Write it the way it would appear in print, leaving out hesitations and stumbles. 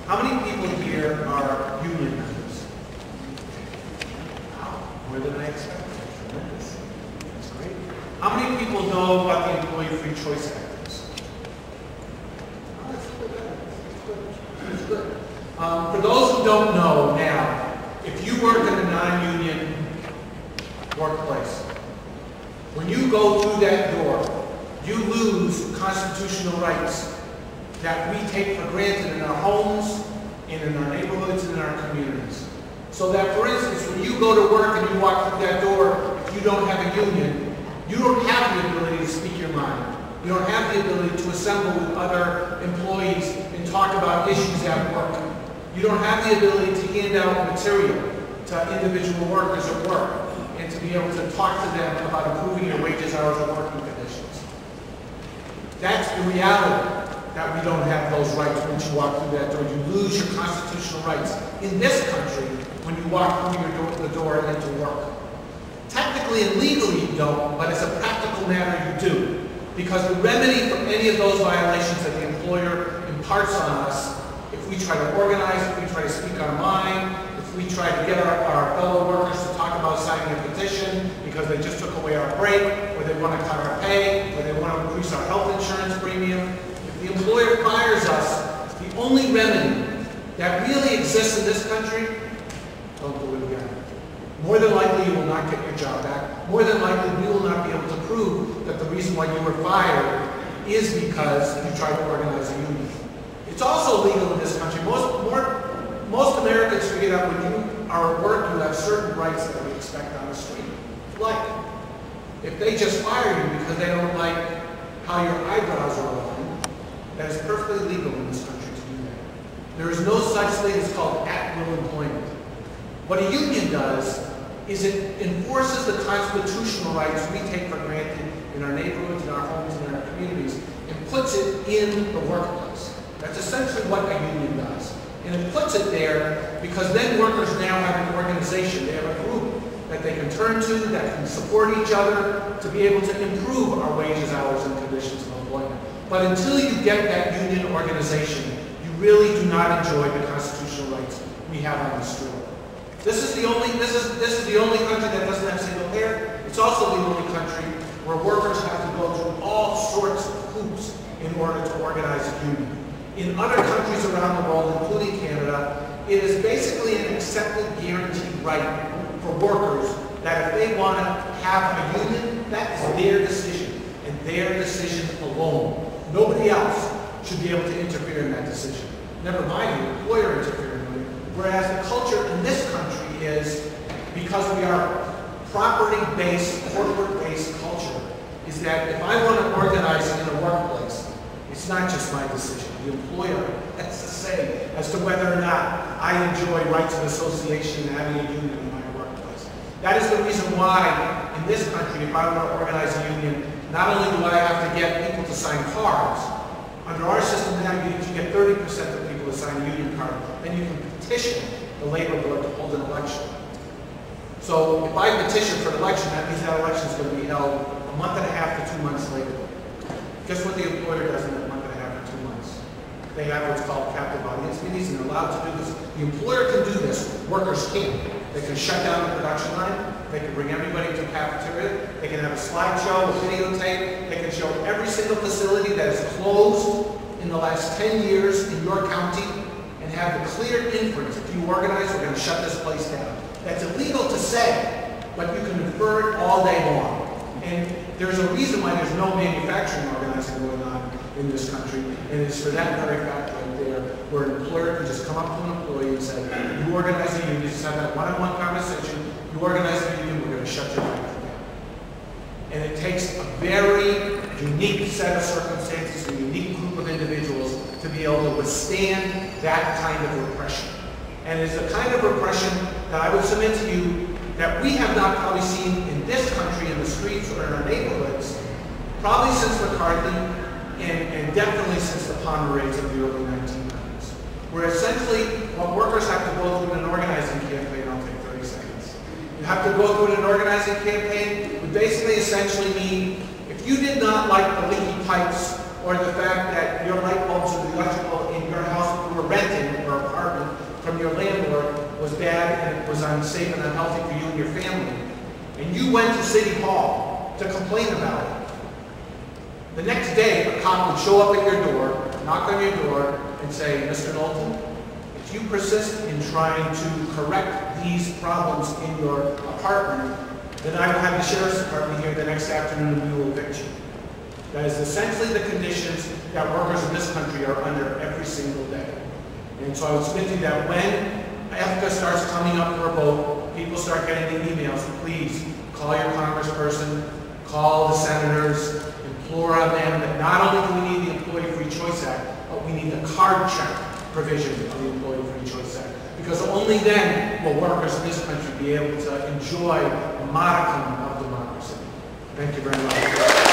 How many people here are union members? Wow, more than I expected. Tremendous. That's great. How many people know what the Employee Free Choice Act is? Oh, that's good. That's good. For those who don't know now, if you work in a non-union workplace, when you go through that door, you lose constitutional rights that we take for granted in our homes, and in our neighborhoods, and in our communities. So that, for instance, when you go to work and you walk through that door, if you don't have a union, you don't have the ability to speak your mind. You don't have the ability to assemble with other employees and talk about issues at work. You don't have the ability to hand out material to individual workers at work and to be able to talk to them about improving your wages, hours, and working conditions. That's the reality, that we don't have those rights once you walk through that door. You lose your constitutional rights in this country when you walk through the door into work. Technically and legally you don't, but as a practical matter you do. Because the remedy for any of those violations that the employer imparts on us, if we try to organize, if we try to speak our mind, if we try to get our fellow workers to talk about signing a petition because they just took away our break, or they want to cut our pay, or they want to increase our health insurance premium, if the employer fires us, the only remedy that really exists in this country, don't do it again. More than likely you will not get your job back. More than likely we will not be able to prove that the reason why you were fired is because you tried to organize a union. It's also legal in this country. Most Americans figure out when you are at work, you have certain rights that we expect on the street. Like, if they just fire you because they don't like how your eyebrows are aligned, that is perfectly legal in this country to do that. There is no such thing as called at-will employment. What a union does is it enforces the constitutional rights we take for granted in our neighborhoods, in our homes, and in our communities, and puts it in the workplace. That's essentially what a union does. And it puts it there because then workers now have an organization, they have a group that they can turn to, that can support each other to be able to improve our wages, hours, and conditions of employment. But until you get that union organization, you really do not enjoy the constitutional rights we have on the street. This is the only country that doesn't have single payer. It's also the only country where workers have to go through all sorts of hoops in order to organize a union. In other countries around the world, including Canada, it is basically an accepted, guaranteed right for workers that if they want to have a union, that is their decision, and their decision alone. Nobody else should be able to interfere in that decision. Never mind the employer interfering with it. Whereas the culture in this country is, because we are property-based, corporate-based culture, is that if I want to organize in a workplace, it's not just my decision. The employer has to say as to whether or not I enjoy rights of association and having a union in my workplace. That is the reason why, in this country, if I want to organize a union, not only do I have to get people to sign cards, under our system now you get 30% of people to sign a union card, then you can petition the labor board to hold an election. So if I petition for an election, that means that election is going to be held a month and a half to 2 months later. Guess what the employer does in that month and a half to 2 months? They have what's called captive audience meetings, and they're allowed to do this. The employer can do this, workers can't. They can shut down the production line, they can bring everybody to a cafeteria, they can have a slideshow, a videotape, they can show every single facility that is closed in the last 10 years in your county, and have the clear inference, if you organize, we're going to shut this place down. That's illegal to say, but you can infer it all day long. And there's a reason why there's no manufacturing organizing going on in this country, and it's for that very fact right there, where an employer can just come up to an employee and say, you organize a union, just have that one-on-one conversation, you organize a union, we're going to shut your factory down. And it takes a very unique set of circumstances, a unique group of individuals to be able to withstand that kind of repression. And it's a kind of repression that I would submit to you that we have not probably seen in this country, in the streets or in our neighborhoods, probably since McCarthy and definitely since the Pomerades of the early 1900s. Where essentially what workers have to go through in an organizing campaign, I'll take 30 seconds. You have to go through an organizing campaign would basically essentially mean if you did not like the leaky pipes or the fact that your light bulbs or the electrical in your house you were renting or unsafe and unhealthy for you and your family, and you went to City Hall to complain about it, the next day a cop would show up at your door, knock on your door, and say, Mr. Knowlton, if you persist in trying to correct these problems in your apartment, then I will have the sheriff's department here the next afternoon and we will evict you. That is essentially the conditions that workers in this country are under every single day. And so I would submit to you that when Ethica starts coming up for a vote, people start getting the emails, please call your congressperson, call the senators, implore on them that not only do we need the Employee Free Choice Act, but we need the card check provision of the Employee Free Choice Act. Because only then will workers in this country be able to enjoy a modicum of democracy. Thank you very much.